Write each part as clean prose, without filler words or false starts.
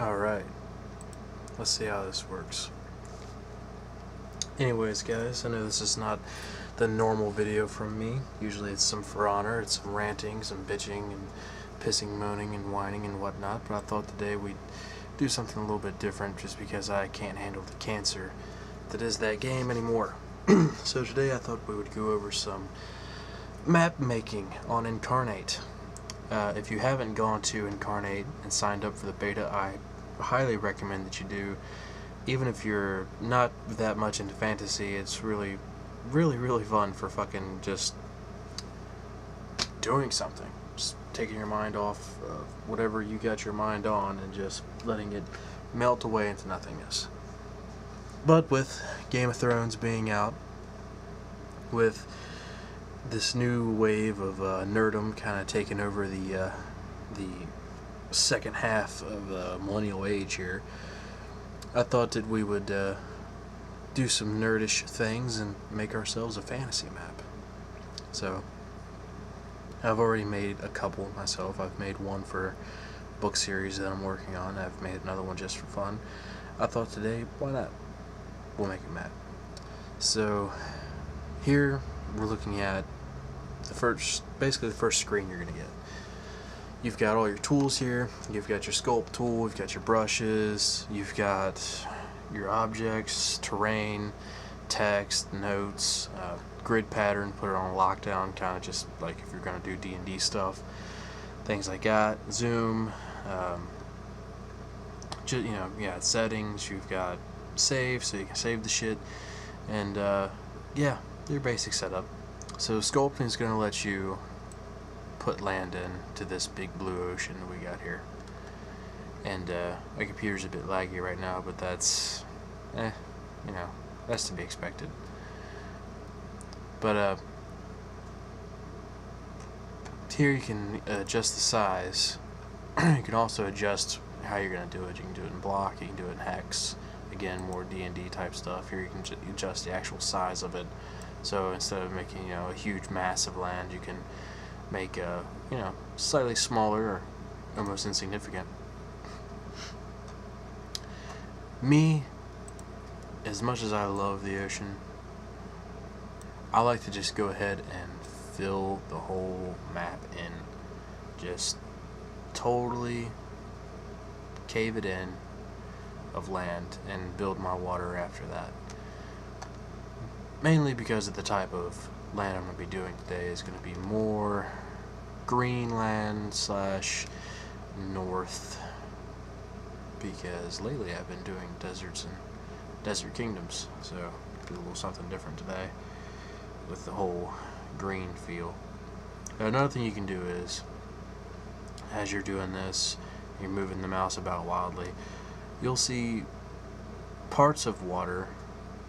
Alright, let's see how this works. Anyways guys, I know this is not the normal video from me. Usually it's some for honor, it's some ranting, some bitching, and pissing, moaning, and whining and whatnot, but I thought today we'd do something a little bit different just because I can't handle the cancer that is that game anymore. So today I thought we would go over some map making on Inkarnate. If you haven't gone to Inkarnate and signed up for the beta, I highly recommend that you do. Even if you're not that much into fantasy, it's really fun for fucking just doing something. Just taking your mind off of whatever you got your mind on and just letting it melt away into nothingness. But with Game of Thrones being out, with this new wave of nerdom kind of taking over the second half of the millennial age here, I thought that we would do some nerdish things and make ourselves a fantasy map. So I've already made a couple myself. I've made one for a book series that I'm working on. I've made another one just for fun. I thought today, why not? We'll make a map. So here we're looking at basically the first screen you're gonna get. You've got all your tools here. You've got your sculpt tool, you've got your brushes, you've got your objects, terrain, text, notes, grid pattern, put it on lockdown, kind of just like if you're gonna do D&D stuff, things like that. Zoom, settings. You've got save, so you can save the shit, and yeah, your basic setup. So sculpting is going to let you put land in to this big blue ocean we got here. And my computer's a bit laggy right now, but that's that's to be expected. But here you can adjust the size. You can also adjust how you're going to do it. You can do it in block, you can do it in hex. Again, more D&D type stuff. Here you can adjust the actual size of it. So instead of making a huge massive land, you can make a slightly smaller or almost insignificant. Me, as much as I love the ocean, I like to just go ahead and fill the whole map in. Just totally cave it in of land and build my water after that. Mainly because of the type of land I'm going to be doing today is going to be more green land / north, because lately I've been doing deserts and desert kingdoms, so do a little something different today with the whole green feel. Another thing you can do is, as you're doing this, you're moving the mouse about wildly, you'll see parts of water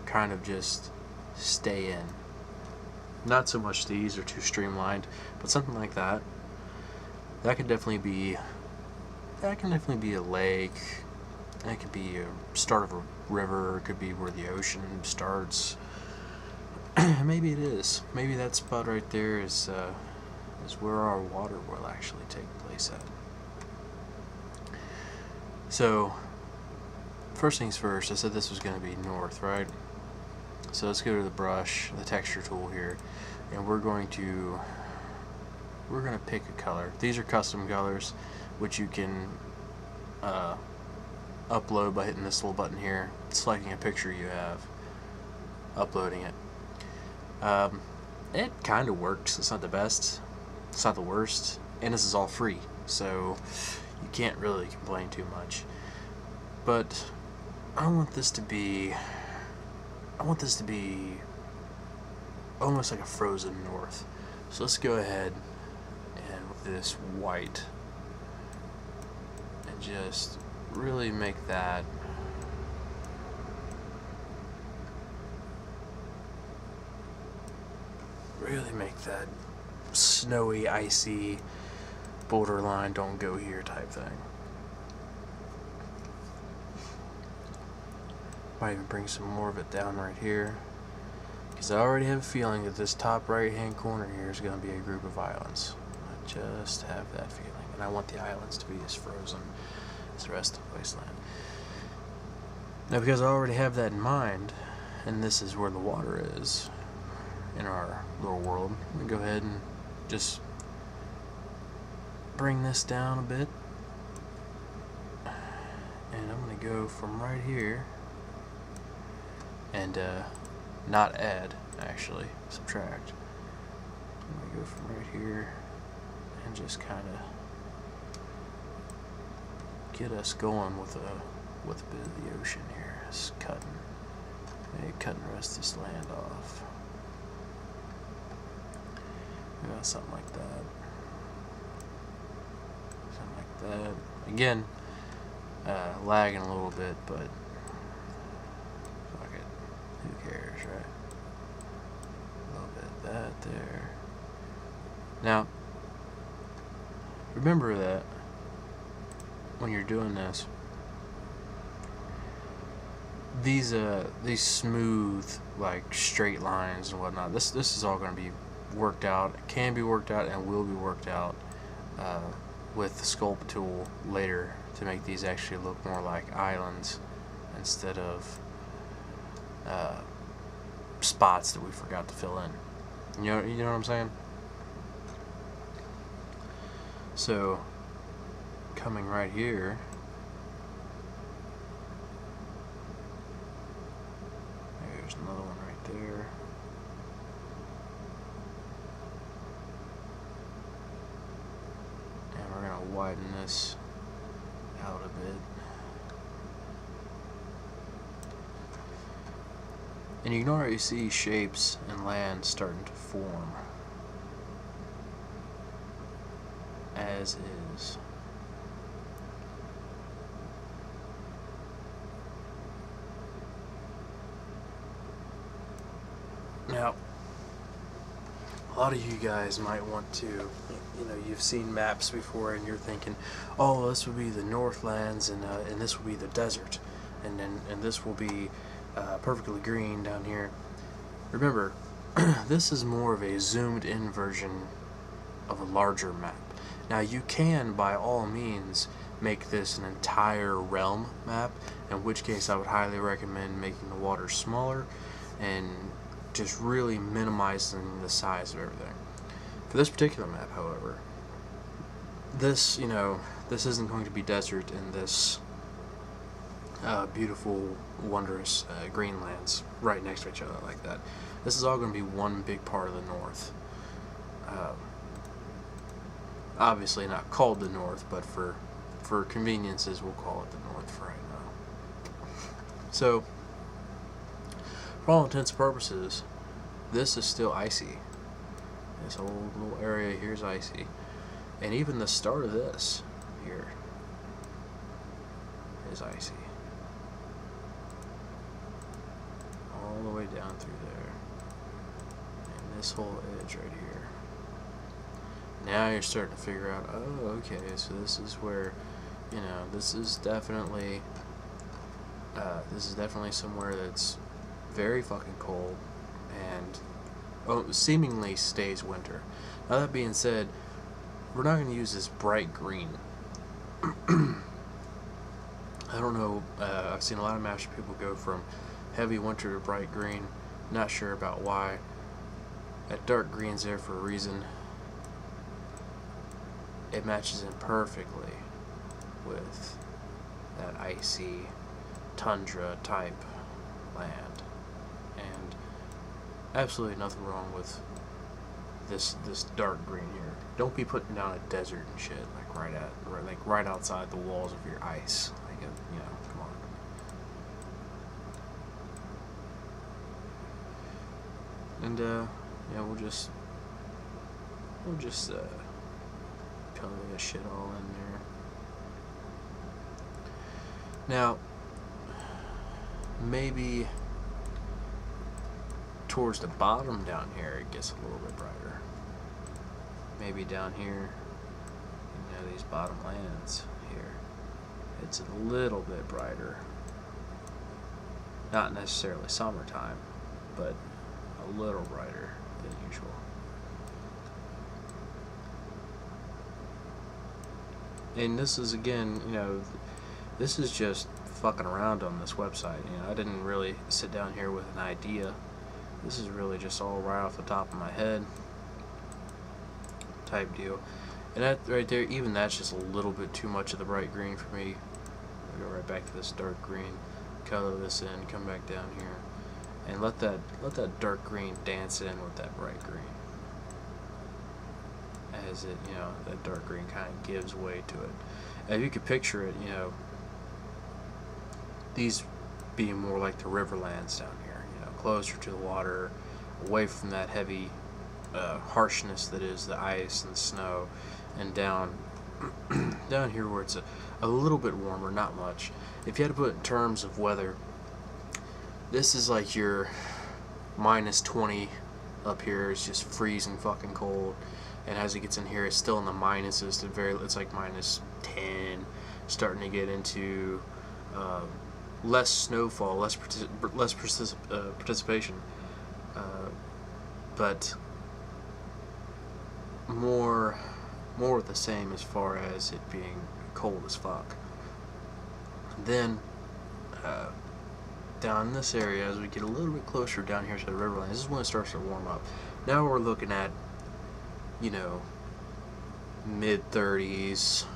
kind of just stay in. Not so much these are too streamlined, but something like that. That can definitely be a lake. That could be a start of a river. It could be where the ocean starts. Maybe it is. Maybe that spot right there is where our water will actually take place at. So first things first, I said this was going to be north, right? So let's go to the brush, the texture tool here, and we're going to pick a color. These are custom colors, which you can upload by hitting this little button here, selecting a picture you have, uploading it. It kind of works. It's not the best, it's not the worst, and this is all free, so you can't really complain too much. But I want this to be almost like a frozen north. So let's go ahead and with this white and just really make that snowy, icy, borderline don't go here type thing. Might even bring some more of it down right here, because I already have a feeling that this top right hand corner here is going to be a group of islands. I just have that feeling, and I want the islands to be as frozen as the rest of the wasteland. Now, because I already have that in mind, and this is where the water is in our little world, I'm going to go ahead and just bring this down a bit. And I'm going to go from right here and not add, actually, subtract. I'm going to go from right here and just kind of get us going with a bit of the ocean here. It's maybe cutting the rest of this land off. Yeah, something like that. Something like that. Again, lagging a little bit, but fuck it. Who cares, right? A little bit of that there. Now, remember that when you're doing this, these smooth, like, straight lines and whatnot, this is all going to be worked out. It can be worked out and will be worked out with the sculpt tool later to make these actually look more like islands instead of spots that we forgot to fill in. You know what I'm saying? So, coming right here, there's another one right there. And we're going to widen this out a bit. And you can already see shapes and land starting to form as is. Now, a lot of you guys might want to, you've seen maps before and you're thinking, oh, this will be the Northlands and this will be the desert, and this will be perfectly green down here. Remember, this is more of a zoomed in version of a larger map. Now, you can, by all means, make this an entire realm map, in which case I would highly recommend making the water smaller and just really minimizing the size of everything. For this particular map, however, this isn't going to be desert in this beautiful, wondrous green lands right next to each other like that. This is all going to be one big part of the north. Obviously not called the north, but for conveniences we'll call it the north for right now. So, for all intents and purposes, this is still icy. This whole little area here is icy. And even the start of this here is icy. All the way down through there. And this whole edge right here. Now you're starting to figure out, oh, okay, so this is where, this is definitely somewhere that's very fucking cold and seemingly stays winter. Now, that being said, we're not going to use this bright green. I don't know, I've seen a lot of maps where people go from heavy winter to bright green. Not sure about why. That dark green's there for a reason. It matches in perfectly with that icy tundra type land, and absolutely nothing wrong with this dark green here. Don't be putting down a desert and shit right outside the walls of your ice. Come on. And we'll just color this shit all in there. Now, maybe towards the bottom down here it gets a little bit brighter. Maybe down here, these bottom lands here, it's a little bit brighter. Not necessarily summertime, but a little brighter than usual. And this is, again, This is just fucking around on this website. You know, I didn't really sit down here with an idea. This is really just all right off the top of my head type deal. And that right there, even that's just a little bit too much of the bright green for me. I'll go right back to this dark green, color this in, come back down here, and let that dark green dance in with that bright green. As it, you know, that dark green kind of gives way to it. And if you could picture it, you know, these being more like the riverlands down here, you know, closer to the water, away from that heavy harshness that is the ice and the snow, and down down here where it's a little bit warmer, not much. If you had to put it in terms of weather, this is like your -20 up here is just freezing fucking cold, and as it gets in here, it's still in the minuses. It's like -10, starting to get into less snowfall, less participation, but more of the same as far as it being cold as fuck. Then down in this area, as we get a little bit closer down here to the riverlands, this is when it starts to warm up. Now we're looking at, you know, mid-30s,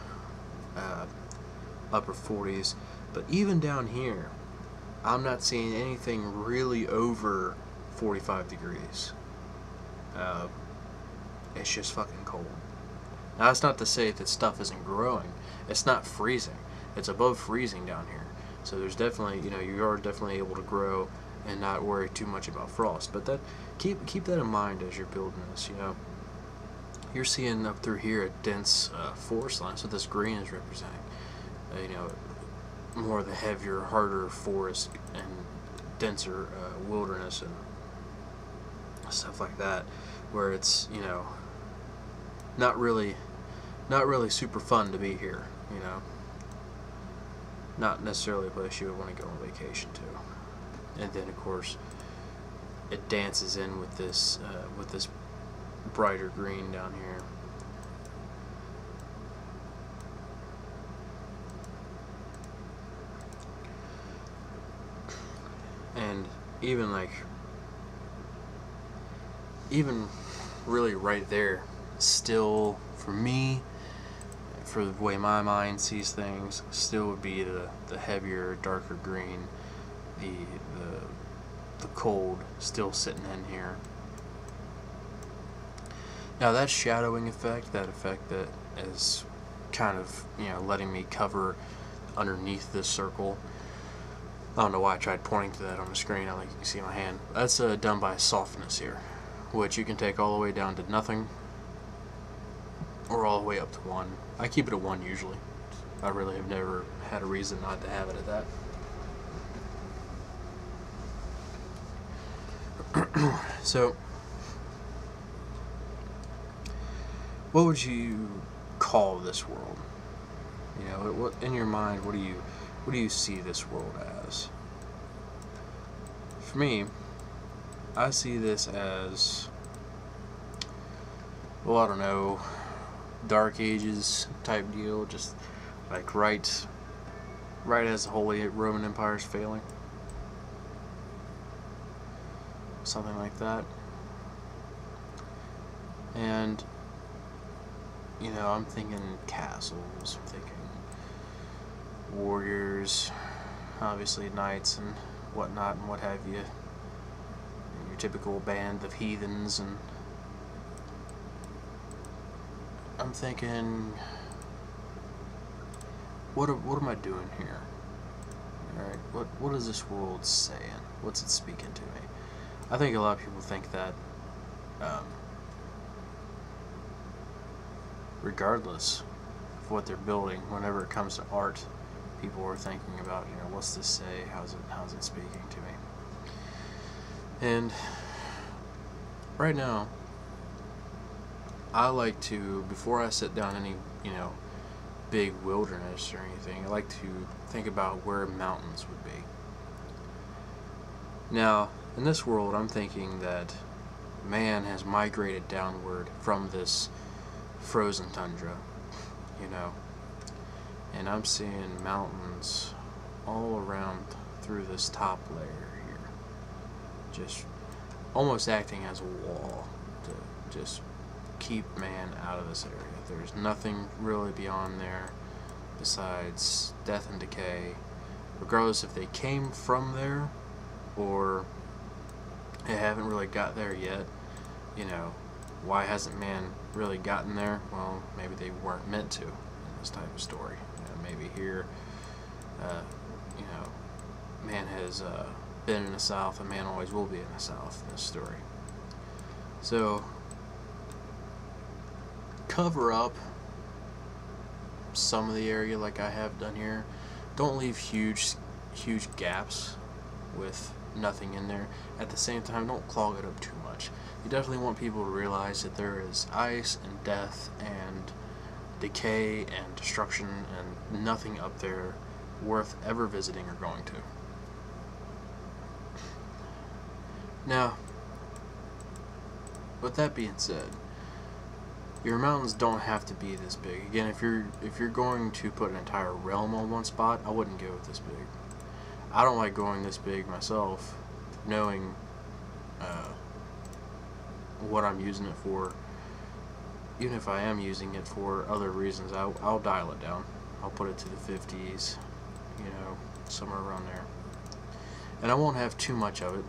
upper 40s. But even down here, I'm not seeing anything really over 45 degrees. It's just fucking cold. Now, that's not to say that stuff isn't growing. It's not freezing. It's above freezing down here. So there's definitely, you know, you are definitely able to grow and not worry too much about frost. But that keep that in mind as you're building this, you know. You're seeing up through here a dense forest line. That's what this green is representing. You know, more of the heavier, harder forest and denser wilderness and stuff like that, where it's, you know, not really super fun to be here, you know. Not necessarily a place you would want to go on vacation to. And then, of course, it dances in with this brighter green down here. And even really right there, still for me, for the way my mind sees things, still would be the heavier, darker green, the cold still sitting in here. Now that shadowing effect, that effect that is kind of, you know, letting me cover underneath this circle. I don't know why I tried pointing to that on the screen. I don't think you can see my hand. That's done by softness here, which you can take all the way down to nothing or all the way up to 1. I keep it at 1 usually. I really have never had a reason not to have it at that. So, what would you call this world? You know, what in your mind, what do you see this world as? For me, I see this as, well, I don't know, Dark Ages type deal, just like right as the Holy Roman Empire is failing. Something like that. And, you know, I'm thinking castles, I'm thinking warriors, obviously knights and whatnot and what have you. Your typical band of heathens, and I'm thinking, what am I doing here? Alright, what is this world saying? What's it speaking to me? I think a lot of people think that regardless of what they're building, whenever it comes to art, people are thinking about, you know, what's this say? How's it speaking to me? And right now, I like to, before I sit down any, you know, big wilderness or anything, I like to think about where mountains would be. Now, in this world, I'm thinking that man has migrated downward from this frozen tundra, you know, and I'm seeing mountains all around through this top layer here, just almost acting as a wall to just keep man out of this area. There's nothing really beyond there besides death and decay, regardless if they came from there or they haven't really got there yet. You know, why hasn't man really gotten there? Well, maybe they weren't meant to in this type of story. You know, maybe here, you know, man has been in the South, and man always will be in the South in this story. So, cover up some of the area like I have done here. Don't leave huge gaps with nothing in there. At the same time, don't clog it up too much. You definitely want people to realize that there is ice and death and decay and destruction and nothing up there worth ever visiting or going to. Now, with that being said, your mountains don't have to be this big. Again, if you're going to put an entire realm on one spot, I wouldn't go this big. I don't like going this big myself, knowing what I'm using it for. Even if I am using it for other reasons, I'll dial it down. I'll put it to the 50s, you know, somewhere around there. And I won't have too much of it,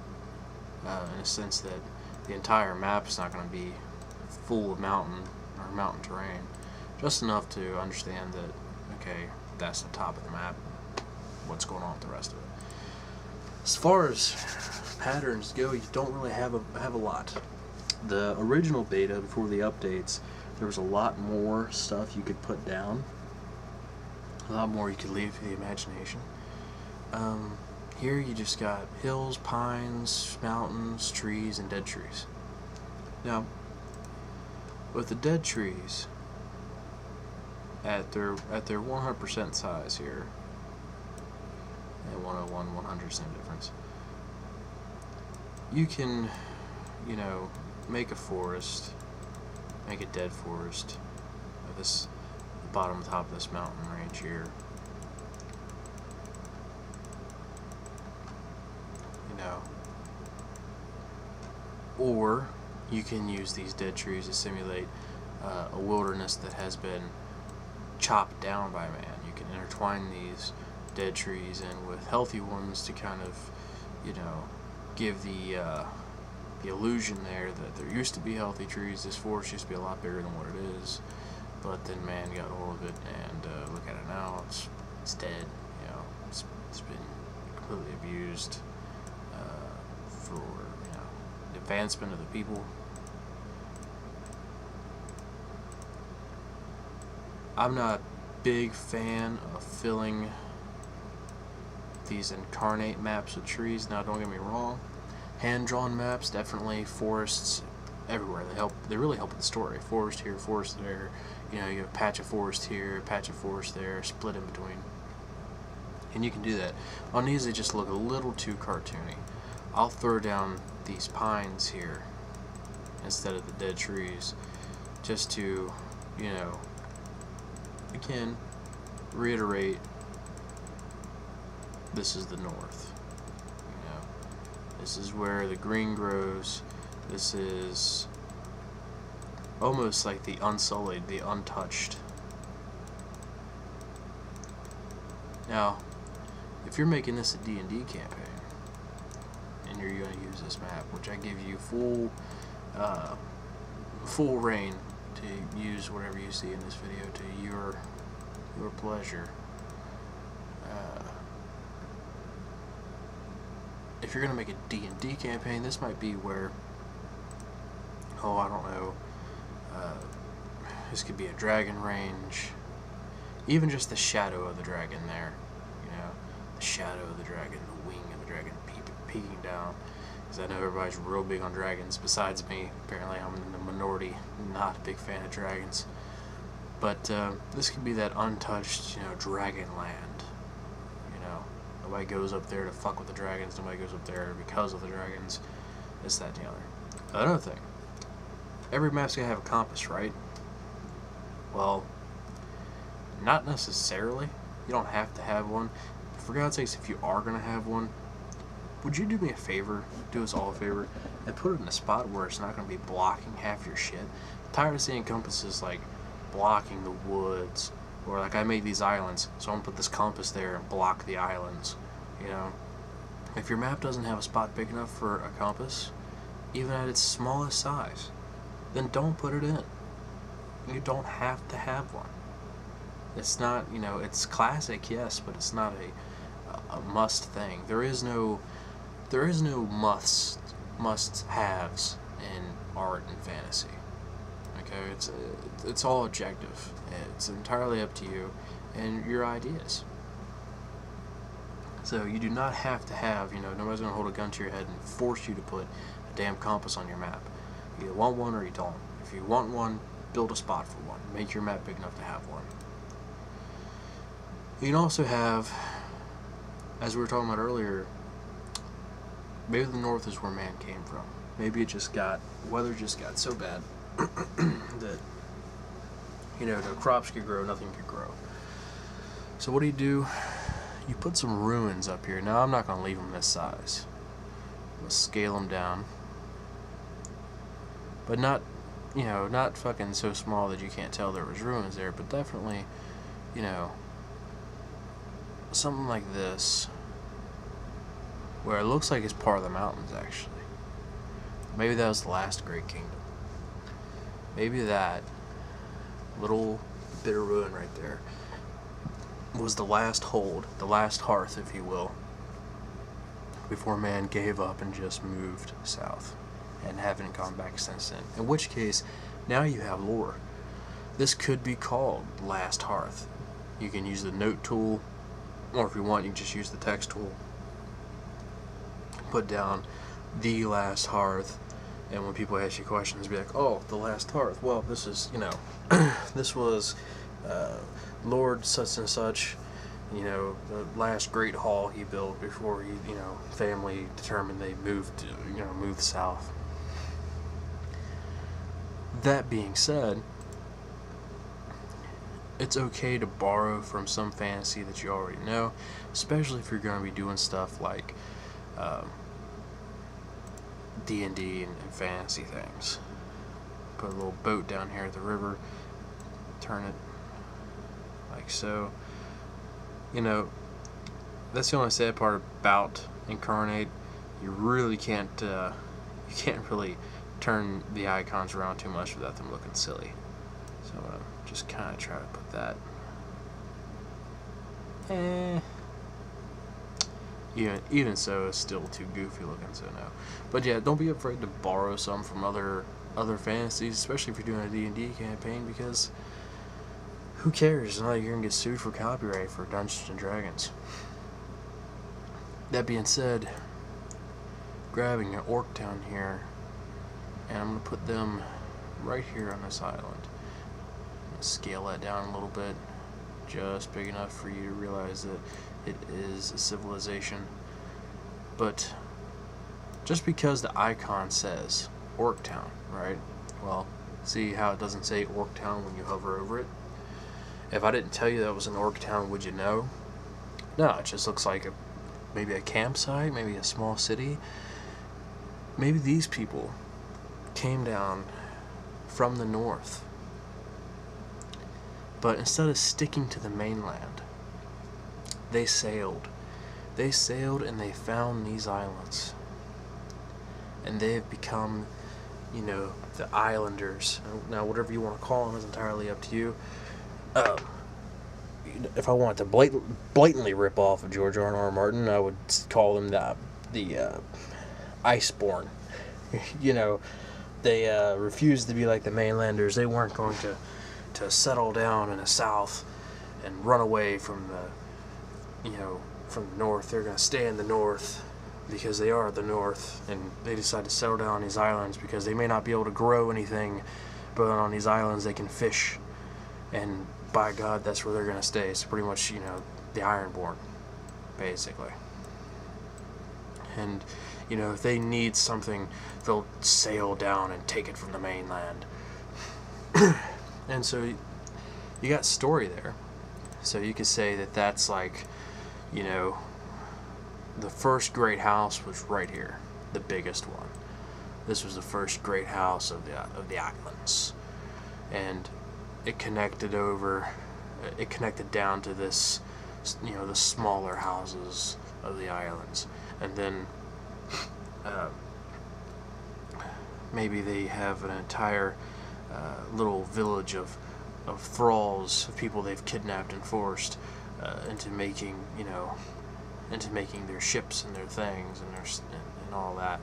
in a sense that the entire map is not going to be full of mountain terrain. Just enough to understand that, okay, that's the top of the map. What's going on with the rest of it? As far as patterns go, you don't really have a lot. The original beta, before the updates, there was a lot more stuff you could put down. A lot more you could leave to the imagination. Here you just got hills, pines, mountains, trees, and dead trees. Now, with the dead trees at their 100% size here, and 101, 100, same difference, you can, you know, make a forest, make a dead forest at the bottom top of this mountain range here. You know, or you can use these dead trees to simulate a wilderness that has been chopped down by man. You can intertwine these dead trees in with healthy ones to kind of, you know, give the illusion there that there used to be healthy trees. This forest used to be a lot bigger than what it is, but then man got hold of it, and look at it now. It's dead. You know, it's been completely abused for, you know, the advancement of the people. I'm not a big fan of filling these Inkarnate maps with trees. Now, don't get me wrong, hand-drawn maps, definitely forests everywhere. They really help with the story. Forest here, forest there. You know, you have a patch of forest here, a patch of forest there, split in between. And you can do that. On these, they just look a little too cartoony. I'll throw down these pines here instead of the dead trees, just to, you know, again, reiterate, this is the north. You know, this is where the green grows. This is almost like the unsullied, the untouched. Now, if you're making this a D&D campaign, and you're going to use this map, which I give you full reign to use whatever you see in this video to your pleasure. If you're going to make a D&D campaign, this might be where, oh, I don't know, this could be a dragon range, even just the shadow of the dragon there, you know, the shadow of the dragon, the wing of the dragon peeking down, because I know everybody's real big on dragons, besides me. Apparently I'm in the minority, not a big fan of dragons, but this could be that untouched, you know, dragon land. You know, nobody goes up there to fuck with the dragons, nobody goes up there because of the dragons, this, that, and the other. Another thing, every map's gonna have a compass, right? Well, Not necessarily. You don't have to have one. But for God's sakes, if you are going to have one, would you do me a favor, do us all a favor, and put it in a spot where it's not going to be blocking half your shit? I'm tired of seeing compasses like blocking the woods, or like I made these islands, so I'm going to put this compass there and block the islands, you know? If your map doesn't have a spot big enough for a compass, even at its smallest size, then don't put it in. You don't have to have one. It's not, you know, it's classic, yes, but it's not a must thing. There is no must-haves in art and fantasy. Okay, it's all objective. It's entirely up to you and your ideas. So you do not have to have, you know, nobody's going to hold a gun to your head and force you to put a damn compass on your map. You either want one or you don't. If you want one, build a spot for one. Make your map big enough to have one. You can also have, as we were talking about earlier, maybe the north is where man came from. Maybe weather just got so bad that, you know, no crops could grow, nothing could grow. So what do? You put some ruins up here. Now I'm not going to leave them this size. I'm going to scale them down. But not, you know, not fucking so small that you can't tell there was ruins there, but definitely, you know, something like this, where it looks like it's part of the mountains, actually. Maybe that was the last great kingdom. Maybe that little bit of ruin right there was the last hold, the last hearth, if you will, before man gave up and just moved south and haven't gone back since then. In which case, now you have lore. This could be called Last Hearth. You can use the note tool, or if you want, you can just use the text tool. Put down the Last Hearth, and when people ask you questions, be like, oh, the Last Hearth. Well, this is, you know, this was Lord such and such, you know, the last great hall he built before he, you know, family determined they moved south. That being said, it's okay to borrow from some fantasy that you already know, especially if you're going to be doing stuff like D&D and fantasy things. Put a little boat down here at the river, turn it like so. You know, that's the only sad part about Inkarnate. You really can't really turn the icons around too much without them looking silly. So I'm gonna just kind of try to put that. Even so, it's still too goofy looking. So no. But yeah, don't be afraid to borrow some from other fantasies, especially if you're doing a D&D campaign, because who cares? Not like you're gonna get sued for copyright for Dungeons and Dragons. That being said, grabbing an orc town here, and I'm gonna put them right here on this island. I'm gonna scale that down a little bit, just big enough for you to realize that it is a civilization. But just because the icon says Orc Town, right? Well, see how it doesn't say Orc Town when you hover over it? If I didn't tell you that was an Orc Town, would you know? No, it just looks like maybe a campsite, maybe a small city. Maybe these people came down from the north, but instead of sticking to the mainland, they sailed. They sailed and they found these islands. And they have become, you know, the islanders. Now, whatever you want to call them is entirely up to you. If I wanted to blatantly rip off of George R.R. Martin, I would call them the Iceborn. You know, they refused to be like the mainlanders. They weren't going to settle down in the south and run away from the, you know, from the north. They're going to stay in the north because they are the north, and they decide to settle down on these islands because they may not be able to grow anything, but on these islands they can fish, and by God, that's where they're going to stay. It's pretty much, you know, the Ironborn, basically. And, you know, if they need something, they'll sail down and take it from the mainland. And so you got story there. So you could say that that's like, you know, the first great house was right here, the biggest one. This was the first great house of the islands, and it connected down to this, you know, the smaller houses of the islands, and then maybe they have an entire little village of thralls, of people they've kidnapped and forced into making, you know, into making their ships and their things and and all that,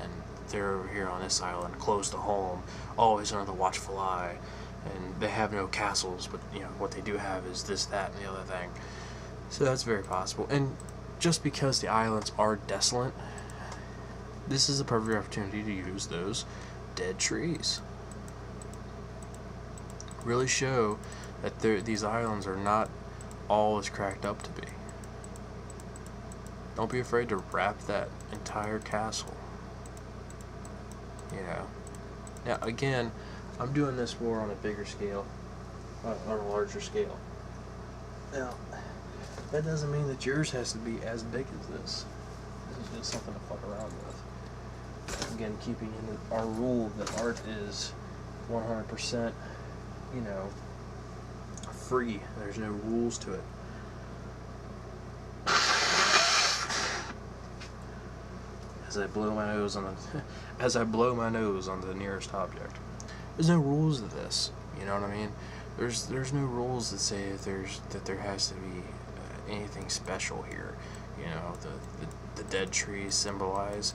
and they're over here on this island, close to home, always under the watchful eye, and they have no castles, but you know what they do have is this, that, and the other thing. So that's very possible. And just because the islands are desolate, this is a perfect opportunity to use those dead trees. Really show that these islands are not all as cracked up to be. Don't be afraid to wrap that entire castle. You know. Now again, I'm doing this more on a bigger scale, on a larger scale. Now, that doesn't mean that yours has to be as big as this. This is just something to fuck around with. Again, keeping in our rule that art is 100%, you know, free. There's no rules to it. As I blow my nose on the nearest object. There's no rules to this. You know what I mean? There's no rules that say that there has to be anything special here. You know, the dead trees symbolize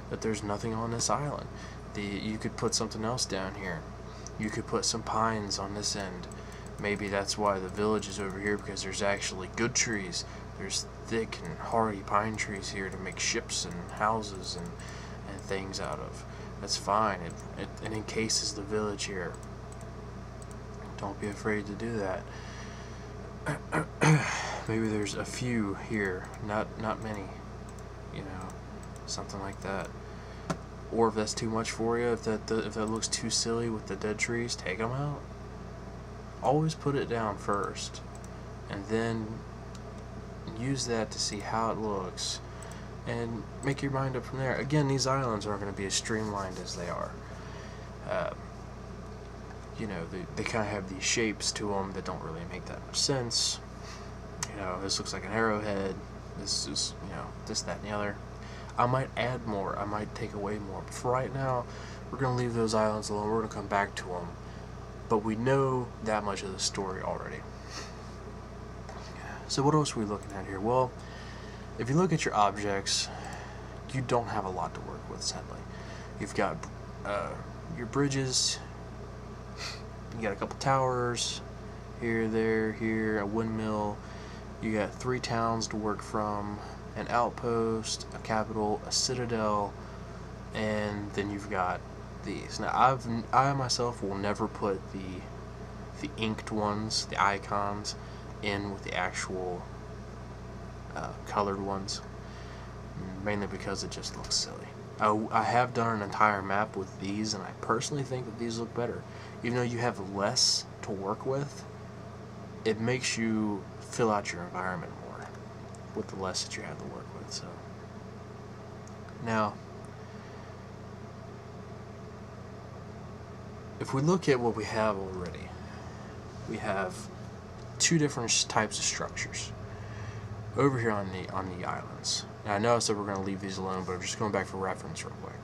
that there's nothing on this island. You could put something else down here. You could put some pines on this end. Maybe that's why the village is over here, because there's actually good trees. There's thick and hardy pine trees here to make ships and houses and things out of. That's fine. It encases the village here. Don't be afraid to do that. Maybe there's a few here, not many. You know, something like that. Or if that's too much for you, if that looks too silly with the dead trees, take them out. Always put it down first, and then use that to see how it looks, and make your mind up from there. Again, these islands aren't going to be as streamlined as they are. You know, they kind of have these shapes to them that don't really make that much sense. You know, this looks like an arrowhead. This is, you know, this, that, and the other. I might add more. I might take away more. But for right now, we're going to leave those islands alone. We're going to come back to them. But we know that much of the story already. So what else are we looking at here? Well, if you look at your objects, you don't have a lot to work with, sadly. You've got your bridges. You got a couple towers. Here, there, here, a windmill. You got 3 towns to work from. An outpost, a capital, a citadel, and then you've got these. Now, I myself will never put the inked ones, the icons, in with the actual colored ones, mainly because it just looks silly. I have done an entire map with these, and I personally think that these look better. Even though you have less to work with, it makes you fill out your environment more with the less that you have to work with. So now, if we look at what we have already, we have 2 different types of structures over here on the islands. Now, I know I said we're going to leave these alone, but I'm just going back for reference real quick.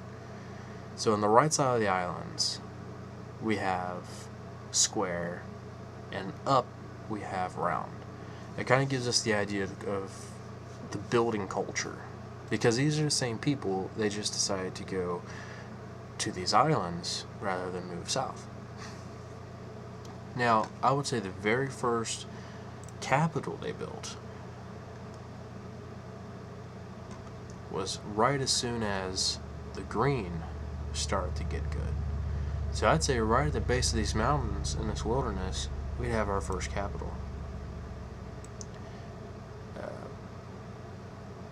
So on the right side of the islands, we have square, and up we have round. It kind of gives us the idea of the building culture, because these are the same people. They just decided to go to these islands rather than move south. Now, I would say the very first capital they built was right as soon as the green started to get good. So I'd say right at the base of these mountains in this wilderness, we'd have our first capital.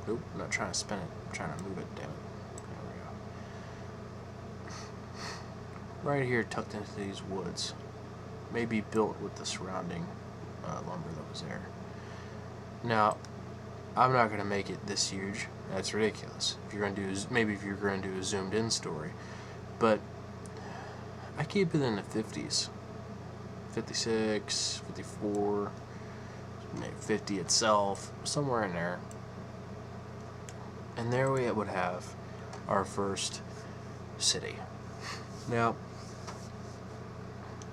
Nope, I'm not trying to spin it. I'm trying to move it, damn it. There we go. Right here, tucked into these woods. Maybe built with the surrounding lumber that was there. Now, I'm not going to make it this huge. That's ridiculous. If you're going to do, maybe if you're going to do a zoomed in story, but I keep it in the 50s, 56, 54, maybe 50 itself, somewhere in there. And there we would have our first city. Now,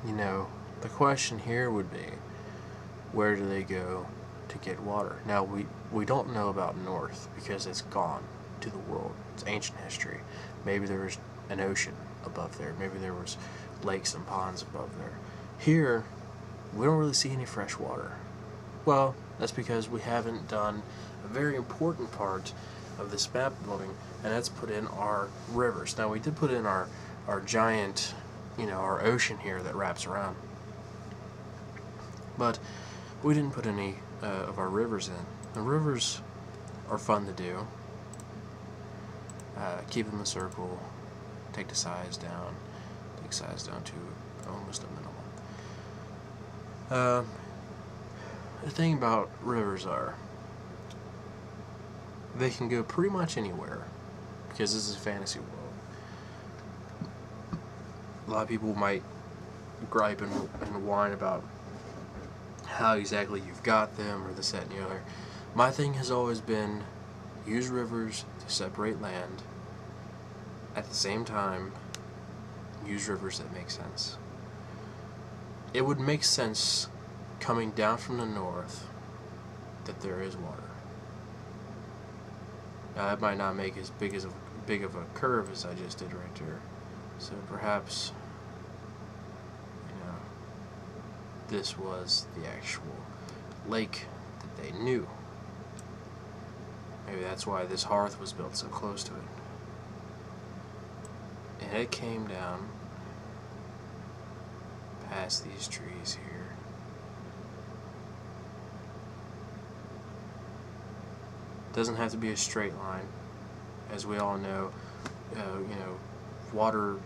you know, the question here would be, where do they go to get water? Now, we don't know about north because it's gone to the world. It's ancient history. Maybe there was an ocean above there. Maybe there was lakes and ponds above there. Here, we don't really see any fresh water. Well, that's because we haven't done a very important part of this map building, and that's put in our rivers. Now, we did put in our giant, you know, our ocean here that wraps around, but we didn't put any of our rivers in. The rivers are fun to do. Keep them in a circle, take the size down to almost a minimum. The thing about rivers are, they can go pretty much anywhere, because this is a fantasy world. A lot of people might gripe and whine about how exactly you've got them, or this, that, and the other. My thing has always been, use rivers to separate land. At the same time, use rivers that make sense. It would make sense coming down from the north that there is water. Now, that might not make as big of a curve as I just did right there. So perhaps, you know, this was the actual lake that they knew. Maybe that's why this hearth was built so close to it. And it came down past these trees here. Doesn't have to be a straight line. As we all know, water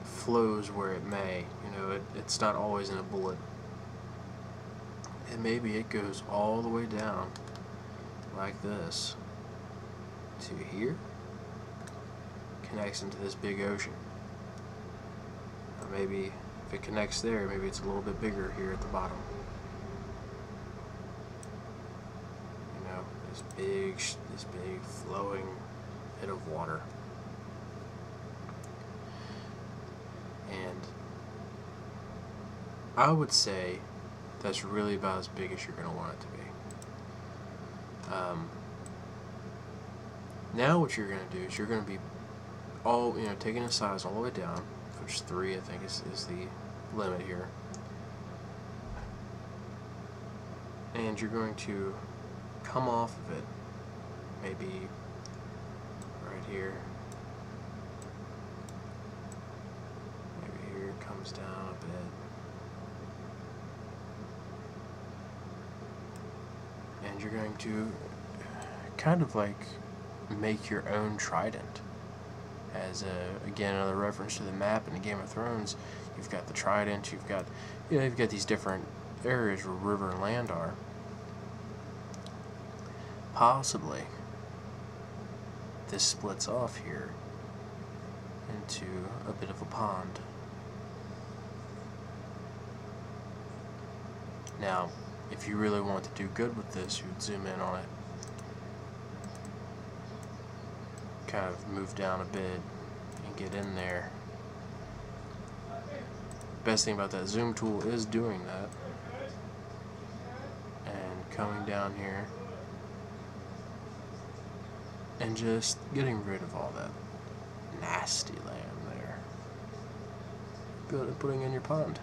flows where it may. You know, it's not always in a bullet. And maybe it goes all the way down like this to here, connects into this big ocean. Or maybe if it connects there, maybe it's a little bit bigger here at the bottom. You know, this big flowing bit of water. And I would say that's really about as big as you're going to want it to be. Now what you're going to do is you're going to be taking the size all the way down, which 3 I think is the limit here. And you're going to come off of it, maybe right here. Maybe here it comes down a bit. And you're going to kind of like make your own trident. As again, another reference to the map in the Game of Thrones, you've got the trident, you've got these different areas where river and land are. Possibly this splits off here into a bit of a pond. Now, if you really want to do good with this, you would zoom in on it, kind of move down a bit and get in there. Best thing about that zoom tool is doing that and coming down here and just getting rid of all that nasty land there. Putting in your pond.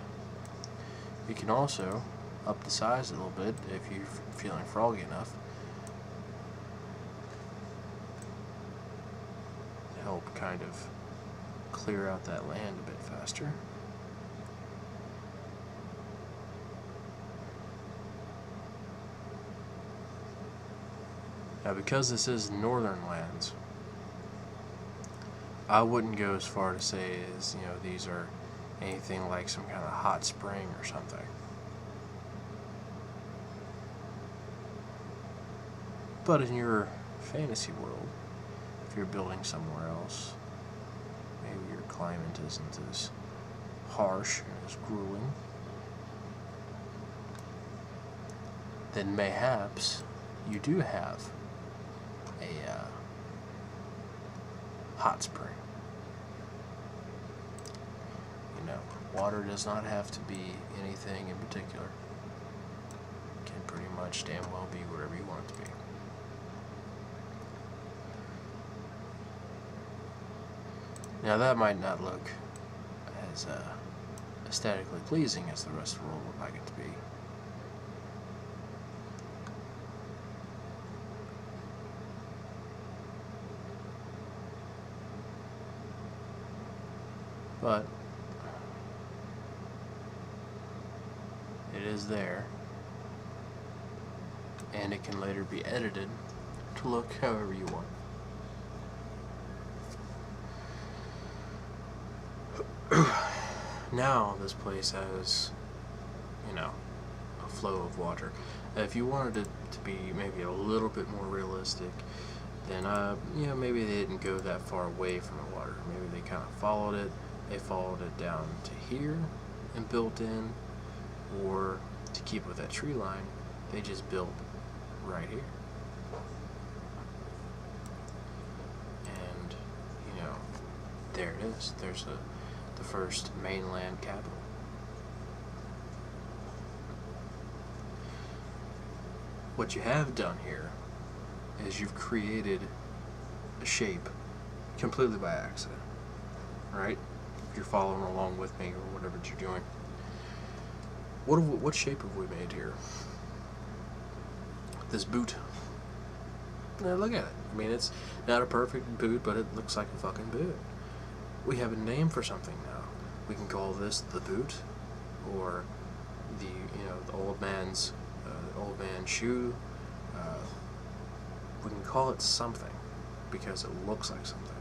You can also up the size a little bit if you're feeling froggy enough. Help kind of clear out that land a bit faster. Now, because this is northern lands, I wouldn't go as far to say as, these are anything like some kind of hot spring or something. But in your fantasy world, if you're building somewhere else, maybe your climate isn't as harsh and as grueling, then mayhaps you do have a hot spring. You know, water does not have to be anything in particular. It can pretty much damn well be whatever you want it to be. Now that might not look as aesthetically pleasing as the rest of the world would like it to be. But it is there, and it can later be edited to look however you want. Now this place has, you know, a flow of water. If you wanted it to be maybe a little bit more realistic, then you know, maybe they didn't go that far away from the water. Maybe they kind of followed it. They followed it down to here and built in, or to keep with that tree line, they just built right here. And, you know, there it is. There's the first mainland capital. What you have done here is you've created a shape completely by accident, right? If you're following along with me or whatever you're doing. What shape have we made here? This boot. Now look at it. I mean, it's not a perfect boot, but it looks like a fucking boot. We have a name for something now. We can call this the boot, or the old man's shoe. We can call it something because it looks like something.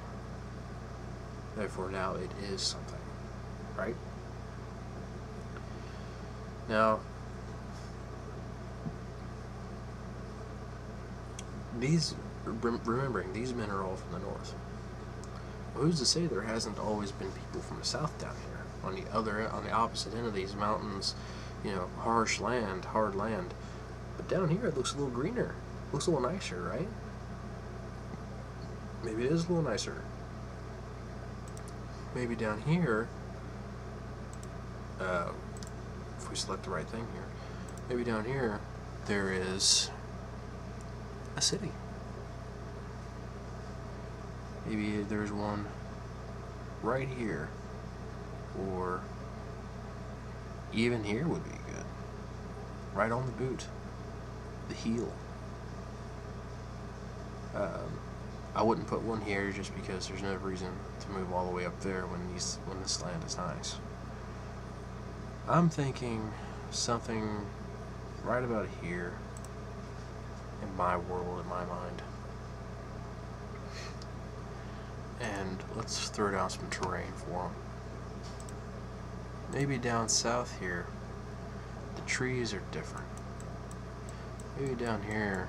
Therefore, now it is something, right? Now, remembering these men are all from the north. Well, who's to say there hasn't always been people from the south down here, on the opposite end of these mountains, you know, harsh land, hard land. But down here it looks a little greener, looks a little nicer, right? Maybe it is a little nicer. Maybe down here, if we select the right thing here, maybe down here there is a city. Maybe there's one right here, or even here would be good. Right on the boot, the heel. I wouldn't put one here just because there's no reason to move all the way up there when this land is nice. I'm thinking something right about here in my world, in my mind. And let's throw down some terrain for them. Maybe down south here, the trees are different. Maybe down here,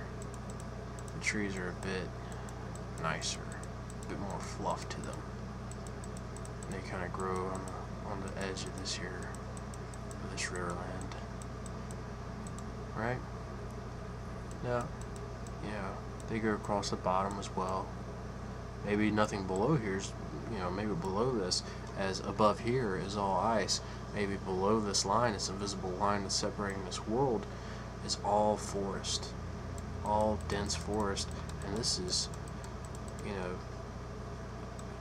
the trees are a bit nicer, a bit more fluff to them. And they kind of grow on the edge of this river land. Right? Now, yeah, they go across the bottom as well. Maybe nothing below here's, maybe below this, as above here is all ice. Maybe below this line, this invisible line that's separating this world, is all forest, all dense forest. And this is,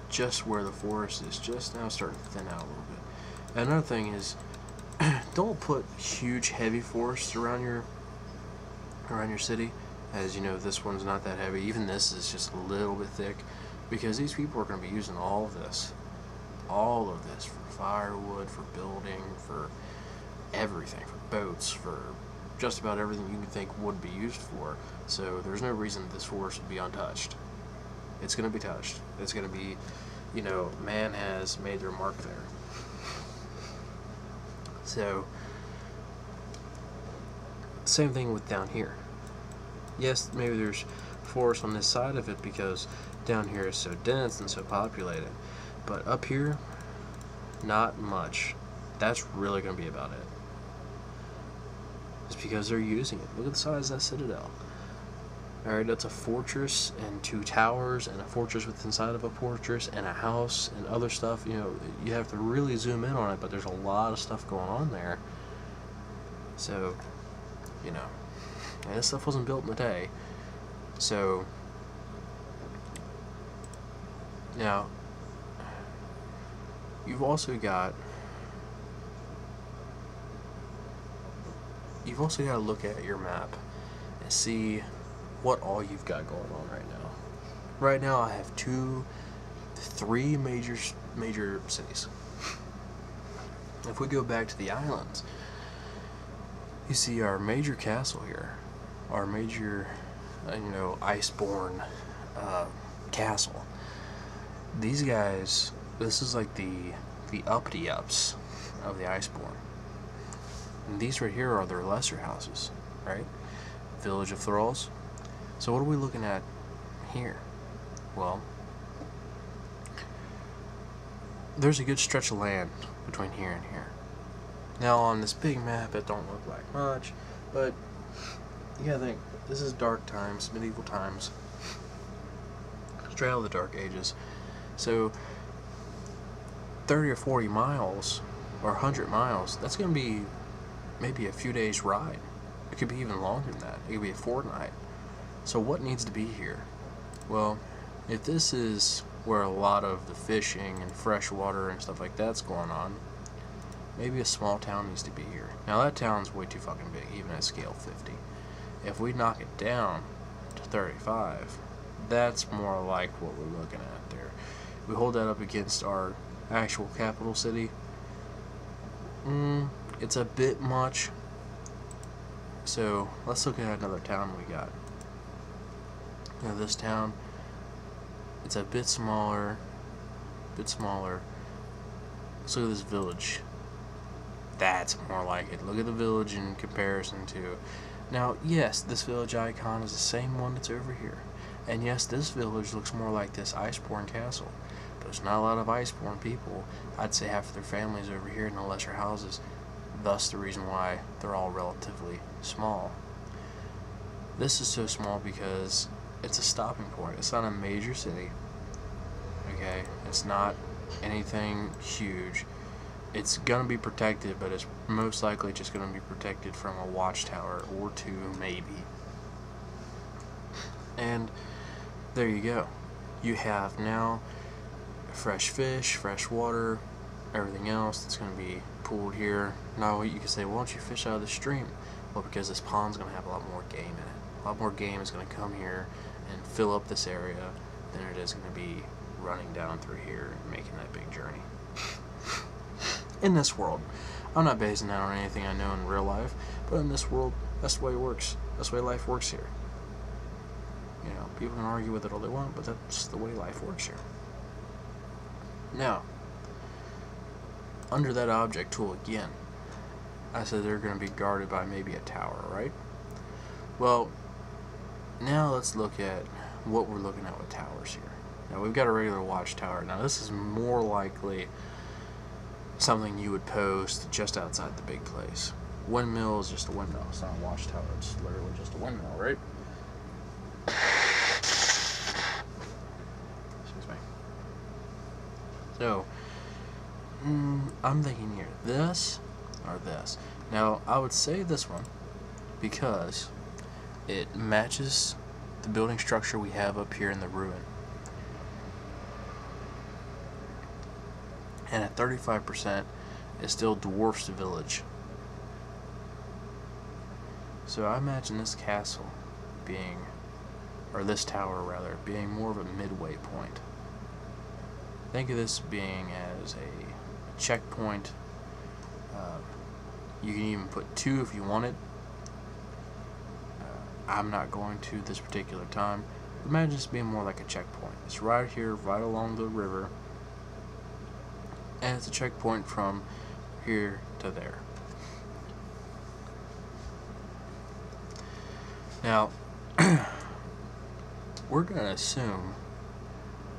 just where the forest is just now starting to thin out a little bit. Another thing is, don't put huge heavy forests around your city. As you know, this one's not that heavy. Even this is just a little bit thick, because these people are going to be using all of this for firewood, for building, for everything, for boats, for just about everything you could think would be used for. So there's no reason this forest would be untouched. It's going to be touched. It's going to be, man has made their mark there. So, same thing with down here. Yes, maybe there's forest on this side of it because down here is so dense and so populated. But up here, not much. That's really going to be about it. It's because they're using it. Look at the size of that citadel. Alright, that's a fortress and 2 towers and a fortress with inside of a fortress and a house and other stuff. You know, you have to really zoom in on it, but there's a lot of stuff going on there. So, you know, and this stuff wasn't built in a day. So, now, you've also got to look at your map and see what all you've got going on right now. Right now I have 3 major cities. If we go back to the islands, you see our major castle here, our major, iceborne castle. These guys, this is like the uppity-ups of the iceborne. And these right here are their lesser houses, right? Village of Thralls. So what are we looking at here? Well, there's a good stretch of land between here and here. Now on this big map it don't look like much, but you gotta think, this is dark times, medieval times, straight out of the Dark Ages. So 30 or 40 miles or 100 miles, that's gonna be maybe a few days ride. It could be even longer than that. It could be a fortnight. So what needs to be here? Well, if this is where a lot of the fishing and fresh water and stuff like that's going on, maybe a small town needs to be here. Now that town's way too fucking big, even at scale 50. If we knock it down to 35, that's more like what we're looking at there. We hold that up against our actual capital city. It's a bit much. So let's look at another town we got. Now this town, it's a bit smaller. Let's look at this village. That's more like it. Look at the village in comparison to. Now, yes, this village icon is the same one that's over here. And yes, this village looks more like this Iceborne castle. But there's not a lot of Iceborne people. I'd say half of their families over here in the lesser houses. Thus the reason why they're all relatively small. This is so small because it's a stopping point. It's not a major city. Okay? It's not anything huge. It's gonna be protected, but it's most likely just gonna be protected from a watchtower or 2, maybe. And there you go. You have now fresh fish, fresh water, everything else that's gonna be pooled here. Now you can say, why don't you fish out of the stream? Well, because this pond's gonna have a lot more game in it. A lot more game is gonna come here and fill up this area than it is gonna be running down through here and making that big journey. In this world, I'm not basing that on anything I know in real life, but in this world, that's the way it works. That's the way life works here. You know, people can argue with it all they want, but that's the way life works here. Now, under that object tool again, I said they're going to be guarded by maybe a tower, right? Well, now let's look at what we're looking at with towers here. Now we've got a regular watchtower. Now this is more likely something you would post just outside the big place. Windmill is just a windmill. It's not a watchtower. It's literally just a windmill, right? Excuse me. So, I'm thinking here, this or this. Now, I would say this one because it matches the building structure we have up here in the ruin. And at 35%, it still dwarfs the village. So I imagine this castle being, or this tower rather, being more of a midway point. Think of this being as a checkpoint. You can even put 2 if you want it. I'm not going to this particular time. Imagine this being more like a checkpoint. It's right here, right along the river. And it's a checkpoint from here to there. Now, we're going to assume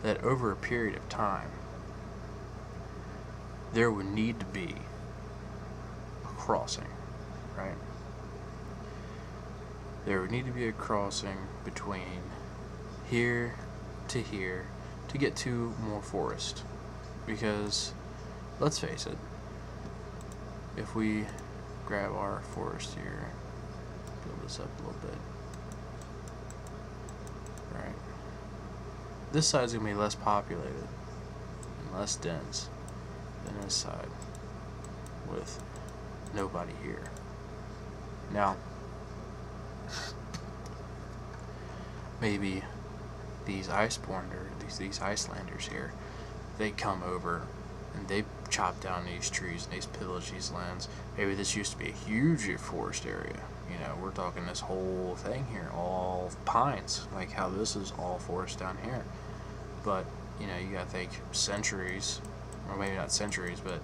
that over a period of time, there would need to be a crossing, right? There would need to be a crossing between here to here to get to more forest. Because, let's face it, if we grab our forest here, build this up a little bit, right? This side's going to be less populated and less dense than this side with nobody here. Now, maybe these these Icelanders here, they come over and they chop down these trees and they pillage these lands. Maybe this used to be a huge forest area. You know, we're talking this whole thing here, all pines, like how this is all forest down here. But, you know, you gotta think centuries, or maybe not centuries, but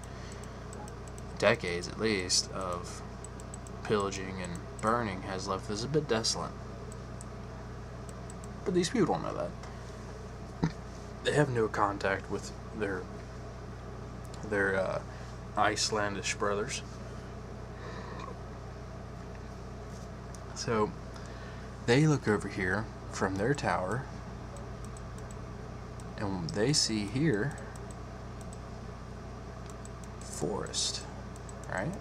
decades at least, of pillaging and burning has left this a bit desolate. But these people don't know that. They have no contact with their Icelandish brothers. So they look over here from their tower and they see here forest, right?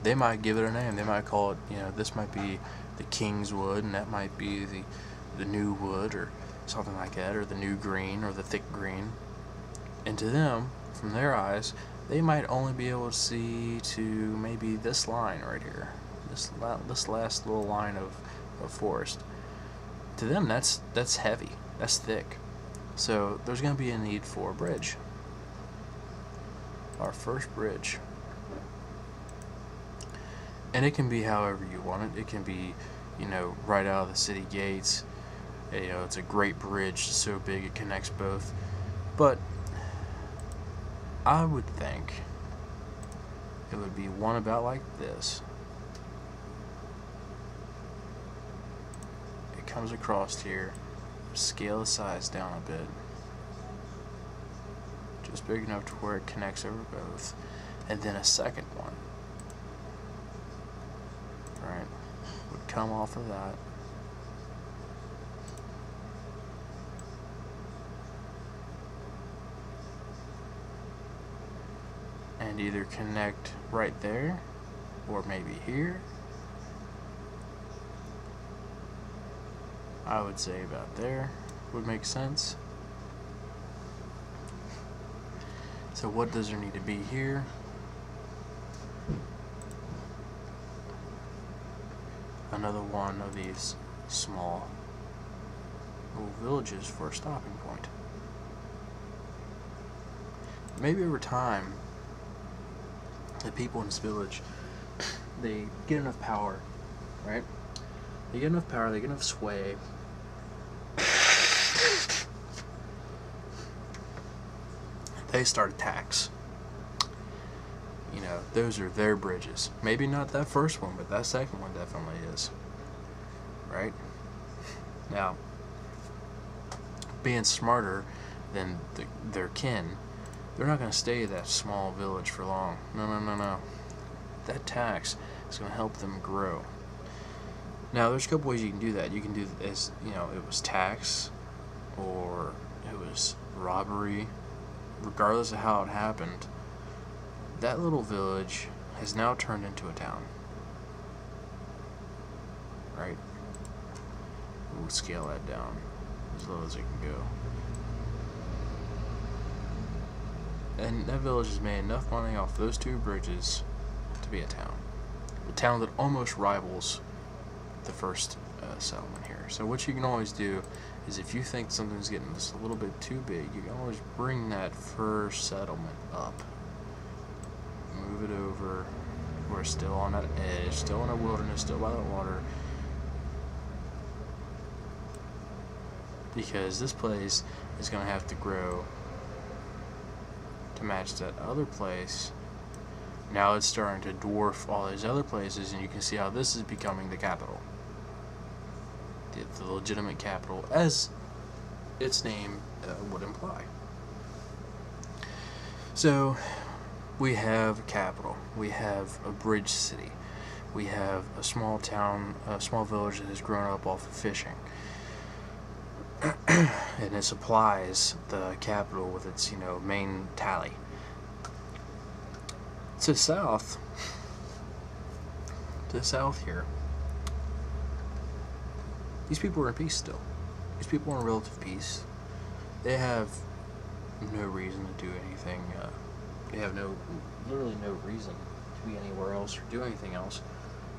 They might give it a name. They might call it, you know, this might be the King's Wood, and that might be the New Wood, or something like that, or the New Green, or the Thick Green. And to them, from their eyes, they might only be able to see to maybe this line right here, this last little line of forest. To them, that's heavy, that's thick. So there's going to be a need for a bridge. Our first bridge. And it can be however you want it. It can be, you know, right out of the city gates. You know, it's a great bridge, so big it connects both. But I would think it would be one about like this. It comes across here, scale the size down a bit, just big enough to where it connects over both, and then a second one, right, would come off of that. And either connect right there, or maybe here. I would say about there would make sense. So what does there need to be here? Another one of these small little villages for a stopping point. Maybe over time, the people in this village, they get enough power, right? They get enough power, they get enough sway. They start a tax. You know, those are their bridges. Maybe not that first one, but that second one definitely is. Right? Now, being smarter than their kin, they're not going to stay at that small village for long. No. That tax is going to help them grow. Now, there's a couple ways you can do that. You can do this, you know, it was tax, or it was robbery. Regardless of how it happened, that little village has now turned into a town. Right? We'll scale that down as low as it can go. And that village has made enough money off those two bridges to be a town. A town that almost rivals the first settlement here. So what you can always do is, if you think something's getting just a little bit too big, you can always bring that first settlement up. Move it over. We're still on that edge, still in a wilderness, still by the water. Because this place is going to have to grow to match that other place. Now it's starting to dwarf all these other places, and you can see how this is becoming the capital. the legitimate capital, as its name would imply. So, we have a capital, we have a bridge city, we have a small town, a small village that has grown up off of fishing, and it supplies the capital with its, main tally. To the south here, these people are in peace still. These people are in relative peace. They have no reason to do anything. They have literally no reason to be anywhere else or do anything else.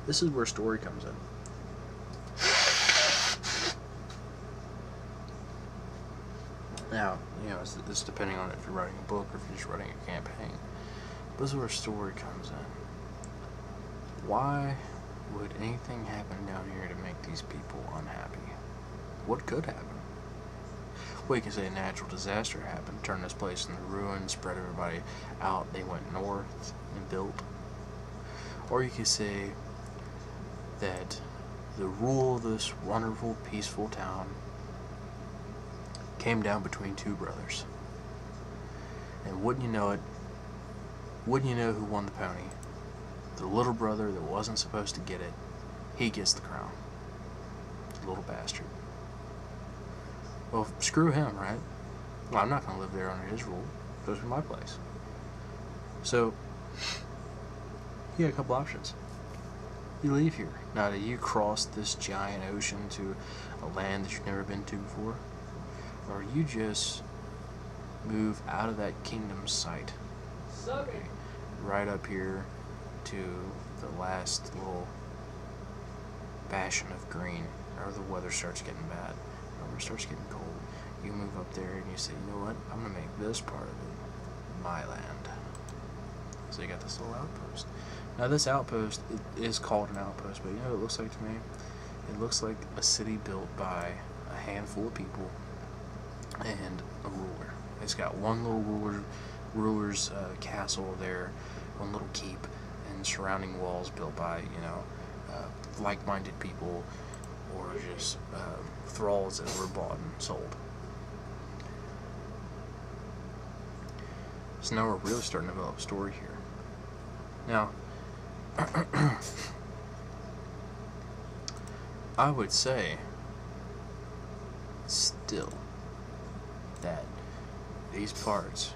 This is where story comes in. Now, it's depending on if you're writing a book or if you're just writing a campaign. This is where story comes in. Why would anything happen down here to make these people unhappy? What could happen? Well, you can say a natural disaster happened, turned this place into ruin, spread everybody out, they went north and built. Or you could say that the rule of this wonderful, peaceful town came down between two brothers. And wouldn't you know who won the pony? The little brother that wasn't supposed to get it, he gets the crown. The little bastard. Well, screw him, right? Well, I'm not going to live there under his rule. Goes to my place. So, you got a couple options. You leave here. Now, do you cross this giant ocean to a land that you've never been to before? Or you just move out of that kingdom site, okay, right up here to the last little bastion of green, or the weather starts getting bad, or it starts getting cold. You move up there and you say, you know what, I'm going to make this part of it my land. So you got this little outpost. Now this outpost, it is called an outpost, but you know what it looks like to me? It looks like a city built by a handful of people and a ruler. It's got one little ruler's castle there, one little keep, and surrounding walls built by, like-minded people, or just thralls that were bought and sold. So now we're really starting to develop a story here. Now, I would say still that these parts,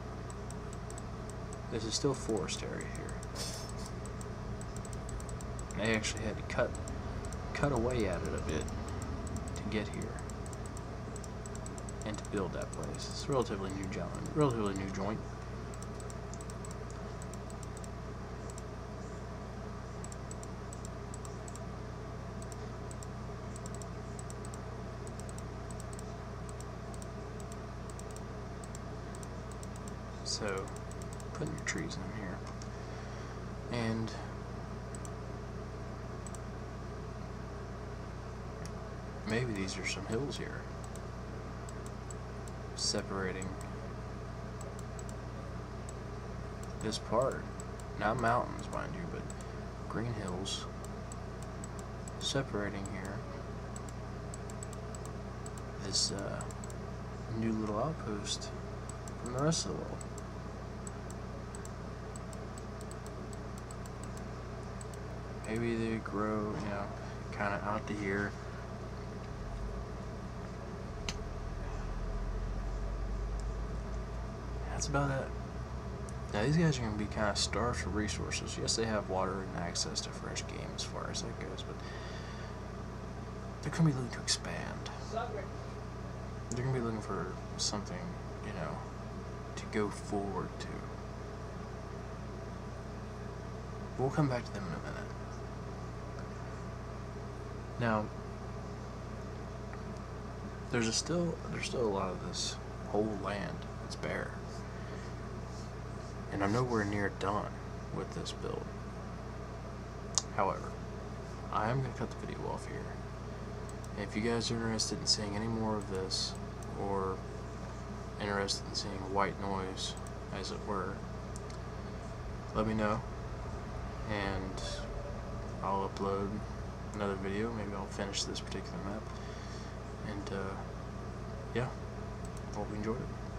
this is still forest area here. And they actually had to cut away at it a bit to get here and to build that place. It's a relatively new joint. So, putting your trees in here, and maybe these are some hills here, separating this part, not mountains mind you, but green hills, separating here this new little outpost from the rest of the world. Maybe they grow, kind of out to here. That's about it. Now these guys are going to be kind of starved for resources. Yes, they have water and access to fresh game as far as that goes, but they're going to be looking to expand. They're going to be looking for something, to go forward to. We'll come back to them in a minute. Now, there's still a lot of this whole land that's bare, and I'm nowhere near done with this build. However, I am going to cut the video off here. If you guys are interested in seeing any more of this, or interested in seeing white noise, as it were, let me know, and I'll upload another video. Maybe I'll finish this particular map, And yeah, hope you enjoyed it.